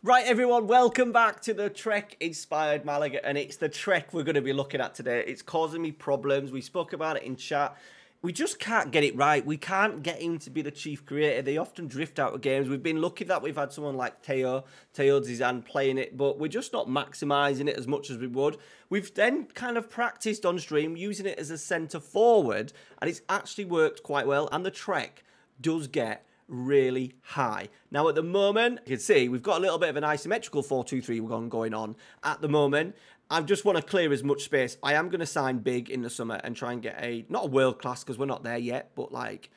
Right, everyone, welcome back to the Treq-inspired Malaga, and it's the Treq we're going to be looking at today. It's causing me problems. We spoke about it in chat. We just can't get it right. We can't get him to be the chief creator. They often drift out of games. We've been lucky that we've had someone like Teo Zizan playing it, but we're just not maximising it as much as we would. We've then kind of practiced on stream using it as a centre forward, and it's actually worked quite well, and the Treq does get really high. Now at the moment, you can see we've got a little bit of an asymmetrical 4-2-3 going on at the moment. I just want to clear as much space. I am going to sign big in the summer and try and get not a world class because we're not there yet, but like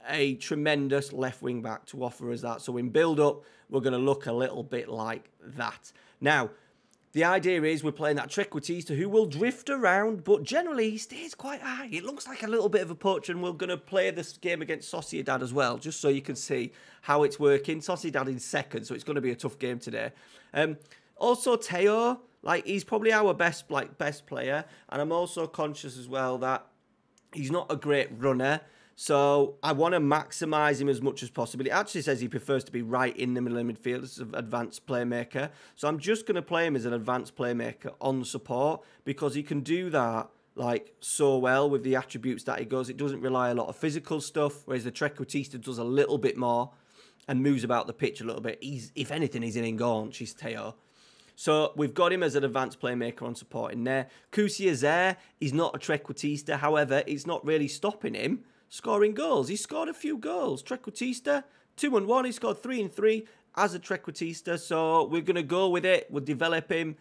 a tremendous left wing back to offer us that. So in build up, we're going to look a little bit like that. Now, the idea is we're playing that Trequartista who will drift around, but generally he stays quite high. It looks like a little bit of a poach, and we're going to play this game against Sociedad as well, just so you can see how it's working. Sociedad in second, so it's going to be a tough game today. Also, Teo, like he's probably our best player, and I'm also conscious as well that he's not a great runner. So I want to maximise him as much as possible. It actually says he prefers to be right in the middle of midfield as an advanced playmaker. So I'm just going to play him as an advanced playmaker on support because he can do that like so well with the attributes that he does. It doesn't rely a lot of physical stuff, whereas the Trequartista does a little bit more and moves about the pitch a little bit. If anything, he's an engaunch, he's Teo. So we've got him as an advanced playmaker on support in there. Kusiazer is not a Trequartista. However, it's not really stopping him scoring goals. He scored a few goals. Trequartista, 2-1. He scored 3-3 as a Trequartista. So we're going to go with it. We'll develop him.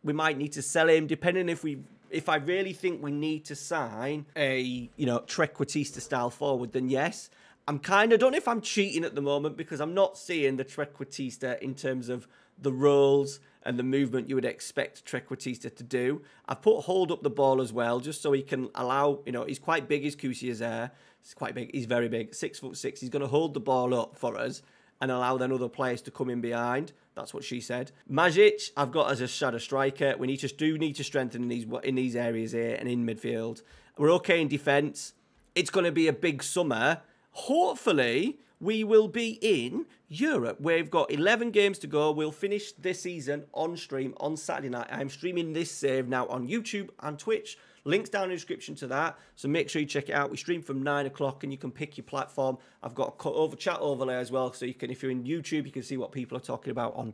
We might need to sell him, depending if I really think we need to sign a, Trequartista style forward, then yes. I don't know if I'm cheating at the moment because I'm not seeing the Trequartista in terms of the roles and the movement you would expect Trequartista to do. I've put hold up the ball as well, just so he can allow, he's quite big, his Kusiazer. He's quite big, he's very big, 6'6". He's going to hold the ball up for us and allow then other players to come in behind. That's what she said. Majic, I've got as a shadow striker. We need to strengthen in these areas here and in midfield. We're okay in defence. It's going to be a big summer. Hopefully, we will be in Europe. We've got 11 games to go. We'll finish this season on stream on Saturday night. I'm streaming this save now on YouTube and Twitch. Links down in the description to that. So make sure you check it out. We stream from 9 o'clock and you can pick your platform. I've got a chat overlay as well. So you can, if you're in YouTube, you can see what people are talking about on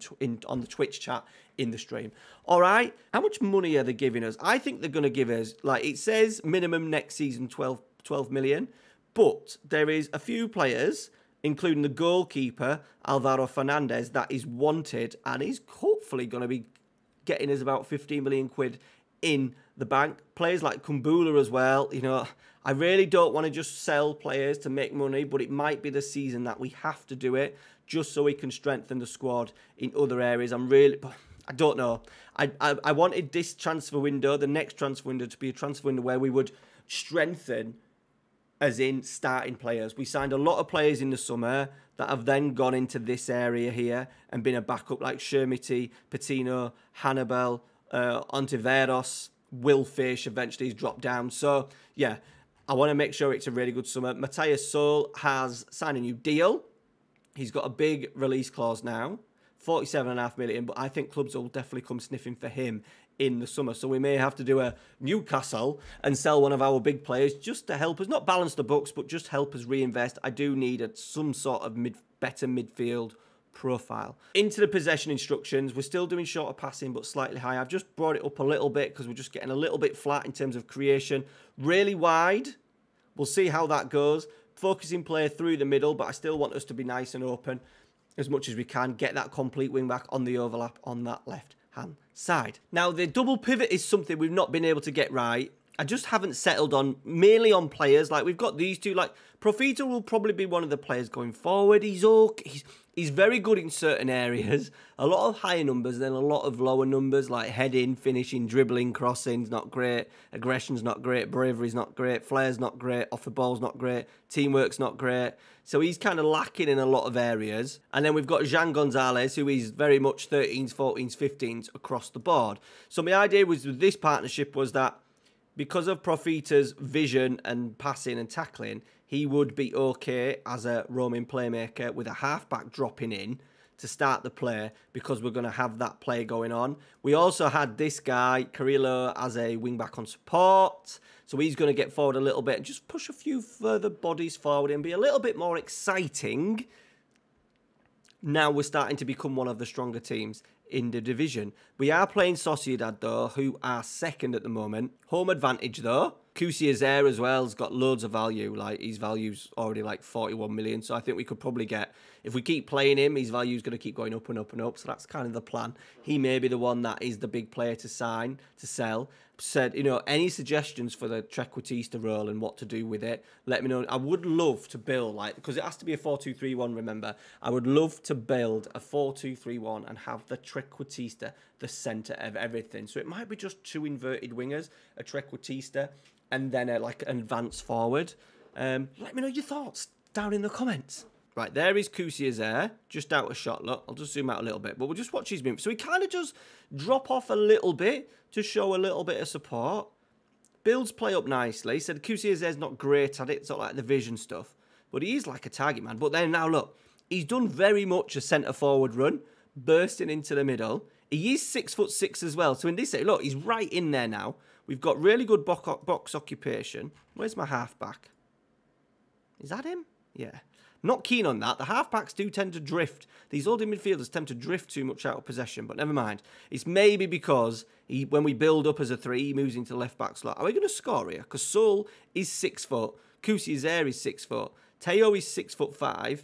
the Twitch chat in the stream. All right. How much money are they giving us? I think they're going to give us, like it says, minimum next season 12 million. But there is a few players, including the goalkeeper, Alvaro Fernandez, that is wanted and is hopefully going to be getting us about 15 million quid in the bank. Players like Kumbula as well. I really don't want to just sell players to make money, but it might be the season that we have to do it just so we can strengthen the squad in other areas. I don't know. I wanted this transfer window, the next transfer window, to be a transfer window where we would strengthen as in starting players. We signed a lot of players in the summer that have then gone into this area here and been a backup, like Shermity, Patino, Hannibal, Ontiveros, Will Fish eventually has dropped down. So, yeah, I want to make sure it's a really good summer. Matthias Sol has signed a new deal. He's got a big release clause now, 47.5 million, but I think clubs will definitely come sniffing for him in the summer. So we may have to do a Newcastle and sell one of our big players just to help us, not balance the books, but just help us reinvest. I do need some sort of better midfield profile. Into the possession instructions, we're still doing shorter passing, but slightly higher. I've just brought it up a little bit because we're just getting a little bit flat in terms of creation. Really wide. We'll see how that goes. Focusing play through the middle, but I still want us to be nice and open as much as we can. Get that complete wing back on the overlap on that left-hand side. Now, the double pivot is something we've not been able to get right. I just haven't settled on, mainly on players. Like, we've got these two. Like, Profita will probably be one of the players going forward. He's okay. He's very good in certain areas. A lot of higher numbers, then a lot of lower numbers, like heading, finishing, dribbling, crossing's not great. Aggression's not great. Bravery's not great. Flair's not great. Off the ball's not great. Teamwork's not great. So he's kind of lacking in a lot of areas. And then we've got Jean Gonzalez, who is very much 13s, 14s, 15s across the board. So my idea with this partnership was that because of Profita's vision and passing and tackling, he would be okay as a roaming playmaker with a halfback dropping in to start the play because we're going to have that play going on. We also had this guy, Carrillo, as a wing-back on support. So he's going to get forward a little bit and just push a few further bodies forward and be a little bit more exciting. Now we're starting to become one of the stronger teams in the division. We are playing Sociedad, though, who are second at the moment. Home advantage, though. Kusiazer as well has got loads of value. Like, his value's already like 41 million. So I think we could probably get, if we keep playing him, his value's going to keep going up and up and up. So that's kind of the plan. He may be the one that is the big player to sign, to sell. Said, you know, any suggestions for the Trequartista role and what to do with it, let me know. I would love to build, like, because it has to be a 4-2-3-1, remember. I would love to build a 4-2-3-1 and have the Trequartista the centre of everything. So it might be just 2 inverted wingers, a Trequartista, and then like an advance forward. Let me know your thoughts down in the comments. Right, there is Kusiazer, just out of shot. Look, I'll just zoom out a little bit, but we'll just watch his move. So he kind of does drop off a little bit to show a little bit of support. Builds play up nicely. Said Kusiazer's not great at it, it's not like the vision stuff, but he is like a target man. But then now look, he's done very much a centre forward run, bursting into the middle. He is 6'6" as well. So in this, look, he's right in there now. We've got really good box occupation. Where's my halfback? Is that him? Yeah. Not keen on that. The halfbacks do tend to drift. These holding midfielders tend to drift too much out of possession, but never mind. It's maybe because when we build up as a 3, he moves into left-back slot. Are we going to score here? Because Sol is 6 foot. Kusiazer is 6 foot. Teo is 6'5".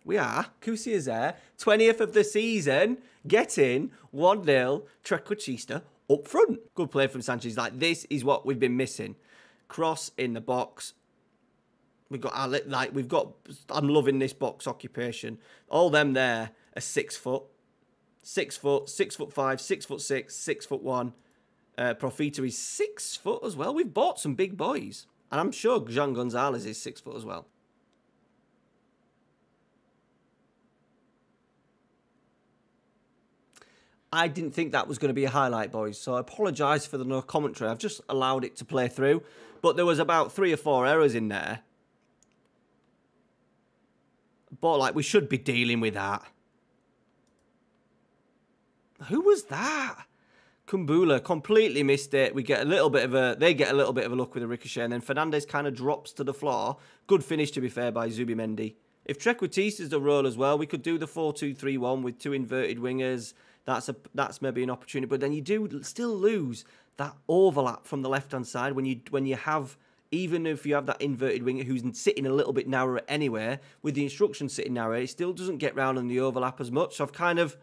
We are. Kusiazer, 20th of the season, getting 1-0 Trequartista up front. Good play from Sanchez. Like, this is what we've been missing. Cross in the box. I'm loving this box occupation. All them there are 6 foot. 6 foot, 6'5", 6'6", 6'1". Profita is 6 foot as well. We've bought some big boys. And I'm sure Jean Gonzalez is 6 foot as well. I didn't think that was going to be a highlight, boys. So I apologise for the no commentary. I've just allowed it to play through. But there was about 3 or 4 errors in there. But, like, we should be dealing with that. Who was that? Kumbula completely missed it. We get a little bit of a... They get a little bit of a look with a ricochet. And then Fernandez kind of drops to the floor. Good finish, to be fair, by Zubimendi. If Trequartista's the role as well, we could do the 4-2-3-1 with 2 inverted wingers. That's maybe an opportunity. But then you do still lose that overlap from the left-hand side when you have... Even if you have that inverted winger who's sitting a little bit narrower anywhere, with the instructions sitting narrow, it still doesn't get round on the overlap as much. So I've kind of...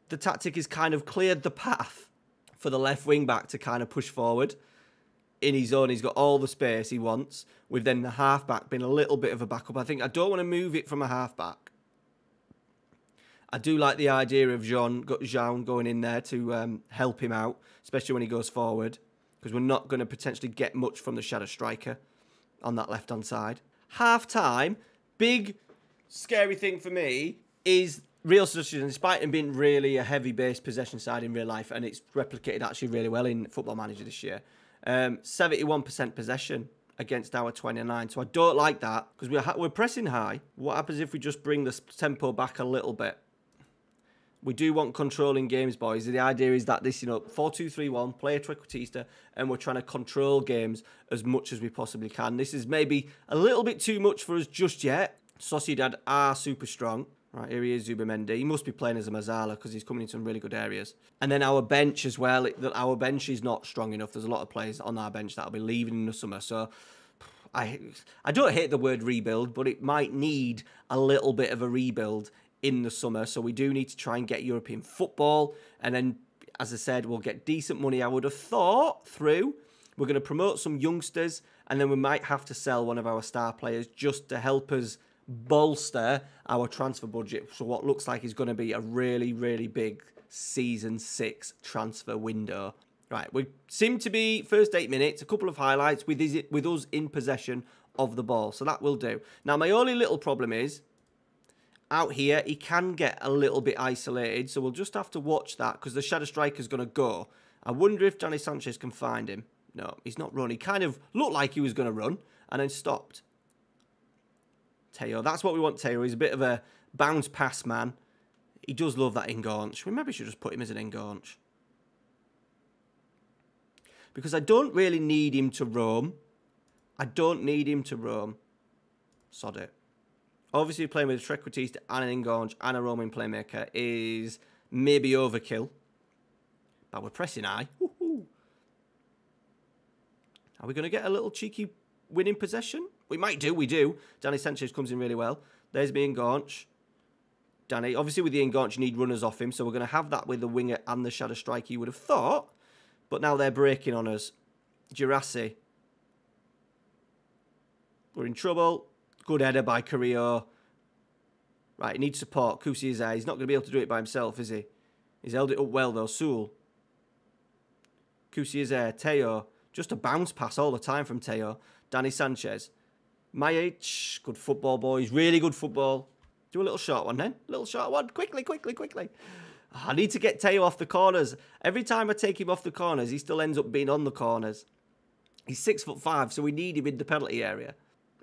The tactic has kind of cleared the path for the left wing back to kind of push forward in his own. He's got all the space he wants, with then the half-back being a little bit of a backup. I think I don't want to move it from a half-back. I do like the idea of Jean going in there to help him out, especially when he goes forward. Because we're not going to potentially get much from the shadow striker on that left-hand side. Half-time, big, scary thing for me is Real Sociedad, despite them being really a heavy-based possession side in real life, and it's replicated actually really well in Football Manager this year, 71% possession against our 29. So I don't like that, because we're pressing high. What happens if we just bring the tempo back a little bit? We do want controlling games, boys. The idea is that this, 4-2-3-1, play a Trequartista, and we're trying to control games as much as we possibly can. This is maybe a little bit too much for us just yet. Sociedad are super strong. Right, here he is, Zubimendi. He must be playing as a Mazzala because he's coming in some really good areas. And then our bench as well. Our bench is not strong enough. There's a lot of players on our bench that'll be leaving in the summer. So I don't hate the word rebuild, but it might need a little bit of a rebuild in the summer. So we do need to try and get European football. And then, as I said, we'll get decent money, I would have thought, through. We're going to promote some youngsters. And then we might have to sell one of our star players just to help us bolster our transfer budget. So what looks like is going to be a really, really big Season 6 transfer window. Right, we seem to be first 8 minutes, a couple of highlights with us in possession of the ball. So that will do. Now, my only little problem is, out here, he can get a little bit isolated. So we'll just have to watch that because the shadow striker's going to go. I wonder if Johnny Sanchez can find him. No, he's not run. He kind of looked like he was going to run and then stopped. Teo. That's what we want, Teo. He's a bit of a bounce pass man. He does love that in-gaunch. We maybe should just put him as an in-gaunch. Because I don't really need him to roam. I don't need him to roam. Sod it. Obviously, playing with a Trequartista and an in-gaunch and a roaming playmaker is maybe overkill. But we're pressing high. Are we going to get a little cheeky winning possession? We might do, we do. Danny Sanchez comes in really well. There's me in-gaunch. Danny, obviously with the in-gaunch, you need runners off him. So we're going to have that with the winger and the shadow striker, you would have thought. But now they're breaking on us. Girassi. We're in trouble. Good header by Carrillo. Right, he needs support. Kusi is there. He's not going to be able to do it by himself, is he? He's held it up well, though. Sewell. Kusi is there. Teo. Just a bounce pass all the time from Teo. Danny Sanchez. Majic. Good football, boys. Really good football. Do a little short one, then. A little short one. Quickly, quickly, quickly. I need to get Teo off the corners. Every time I take him off the corners, he still ends up being on the corners. He's 6'5", so we need him in the penalty area.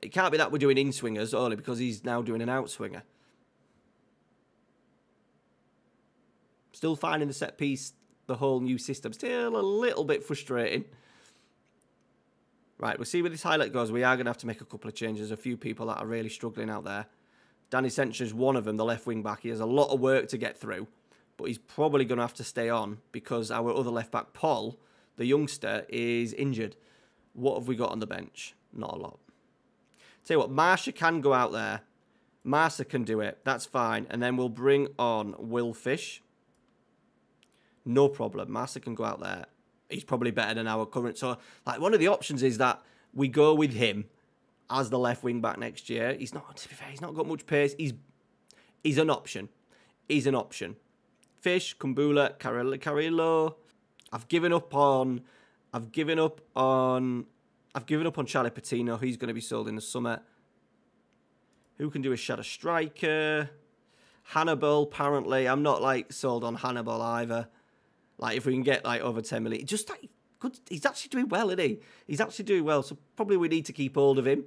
It can't be that we're doing in-swingers, only because he's now doing an out-swinger. Still finding the set piece, the whole new system. Still a little bit frustrating. Right, we'll see where this highlight goes. We are going to have to make a couple of changes. A few people that are really struggling out there. Danny Sanchez is one of them, the left wing back. He has a lot of work to get through. But he's probably going to have to stay on because our other left back, Paul, the youngster, is injured. What have we got on the bench? Not a lot. Tell you what, Marsha can go out there. Marsha can do it. That's fine. And then we'll bring on Will Fish. No problem. Marsha can go out there. He's probably better than our current. So, like, one of the options is that we go with him as the left wing back next year. He's not, to be fair, he's not got much pace. He's an option. He's an option. Fish, Kumbula, Carrillo. I've given up on Charlie Patino. He's going to be sold in the summer. Who can do a shadow striker? Hannibal, apparently. I'm not, like, sold on Hannibal either. Like, if we can get, like, over 10 million. Just, like, good. He's actually doing well, isn't he? He's actually doing well. So, probably we need to keep hold of him.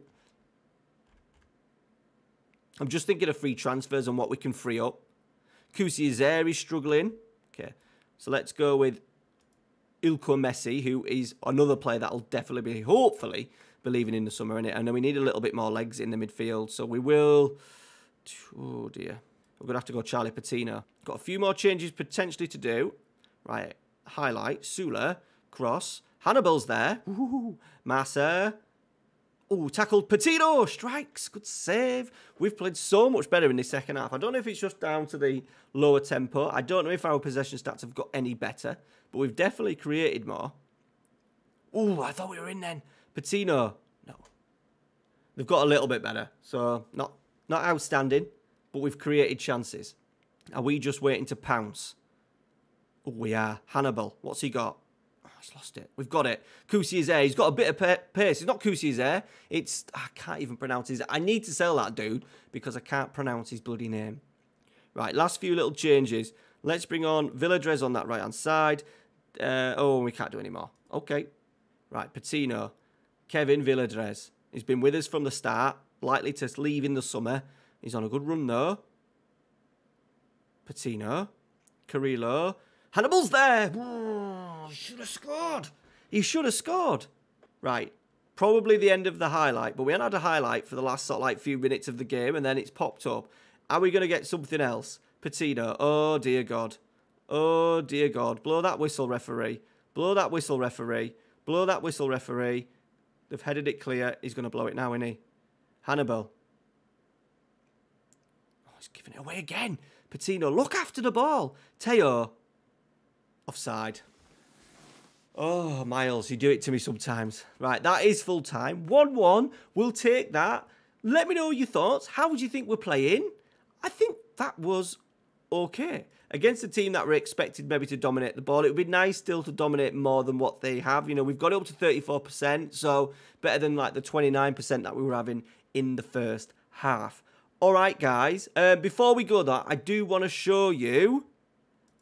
I'm just thinking of free transfers and what we can free up. Kusi is there. He's struggling. Okay. So, let's go with Ilko Messi, who is another player that will definitely be, hopefully, believing in the summer, innit? And then we need a little bit more legs in the midfield. So, we will... Oh, dear. We're going to have to go Charlie Patino. Got a few more changes potentially to do. Right, highlight, Sula, cross, Hannibal's there, Massa, tackled, Patino, strikes, good save. We've played so much better in the second half. I don't know if it's just down to the lower tempo. I don't know if our possession stats have got any better, but we've definitely created more. I thought we were in then. Patino, no. They've got a little bit better, so not outstanding, but we've created chances. Are we just waiting to pounce? We are. Hannibal. What's he got? Oh, he's lost it. We've got it. Kusi is there. He's got a bit of pace. It's not Kusi is there. It's... I can't even pronounce his... I need to sell that dude because I can't pronounce his bloody name. Right, last few little changes. Let's bring on Villadres on that right-hand side. We can't do any more. Okay. Right, Patino. Kevin Villadres. He's been with us from the start. Likely to leave in the summer. He's on a good run, though. Patino. Carrillo. Hannibal's there. He should have scored. He should have scored. Right. Probably the end of the highlight. But we hadn't had a highlight for the last sort of like few minutes of the game. And then it's popped up. Are we going to get something else? Patino. Oh, dear God. Oh, dear God. Blow that whistle, referee. Blow that whistle, referee. Blow that whistle, referee. They've headed it clear. He's going to blow it now, isn't he? Hannibal. Oh, he's giving it away again. Patino. Look after the ball. Teo. Offside. Oh, Miles, you do it to me sometimes. Right, that is full time. 1-1. We'll take that. Let me know your thoughts. How would you think we're playing? I think that was okay. Against a team that were expected maybe to dominate the ball, it would be nice still to dominate more than what they have. You know, we've got it up to 34%, so better than like the 29% that we were having in the first half. All right, guys. Before we go, though, I do want to show you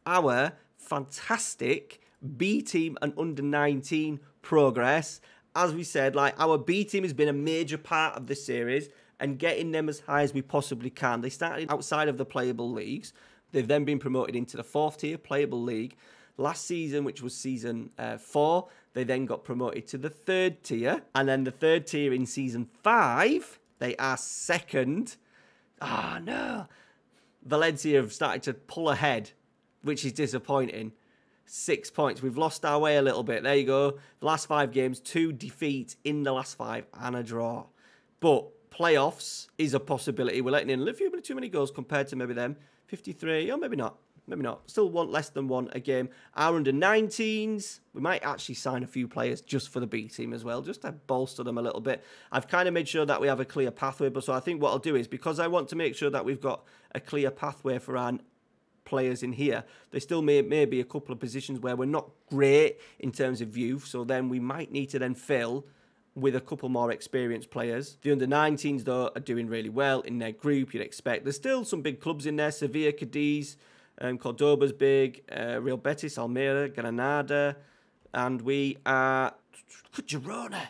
our fantastic B team and under 19 progress. As we said, like, our B team has been a major part of this series, and getting them as high as we possibly can. They started outside of the playable leagues. They've then been promoted into the 4th tier playable league. Last season, which was season 4, they then got promoted to the 3rd tier. And then the 3rd tier in season 5, they are 2nd. Ah, no. Valencia have started to pull ahead, which is disappointing. 6 points. We've lost our way a little bit. There you go. The last 5 games, 2 defeats in the last 5 and a draw. But playoffs is a possibility. We're letting in a few too many goals compared to maybe them. 53, or maybe not. Maybe not. Still want less than 1 a game. Our under-19s, we might actually sign a few players just for the B team as well, just to bolster them a little bit. I've kind of made sure that we have a clear pathway, but so I think what I'll do is, because I want to make sure that we've got a clear pathway for our players in here, there still may be a couple of positions where we're not great in terms of youth, so then we might need to then fill with a couple more experienced players. The under-19s, though, are doing really well in their group, you'd expect. There's still some big clubs in there, Sevilla, Cadiz, Cordoba's big, Real Betis, Almeria, Granada, and we are Girona.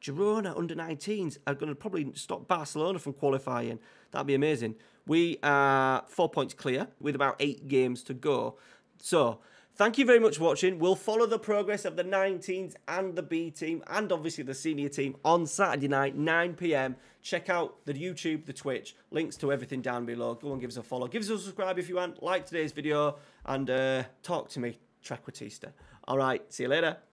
Girona under-19s are going to probably stop Barcelona from qualifying. That'd be amazing. We are 4 points clear with about 8 games to go. So, thank you very much for watching. We'll follow the progress of the 19s and the B team and obviously the senior team on Saturday night, 9 PM. Check out the YouTube, the Twitch. Links to everything down below. Go and give us a follow. Give us a subscribe if you want. Like today's video and talk to me, Trequartista. All right, see you later.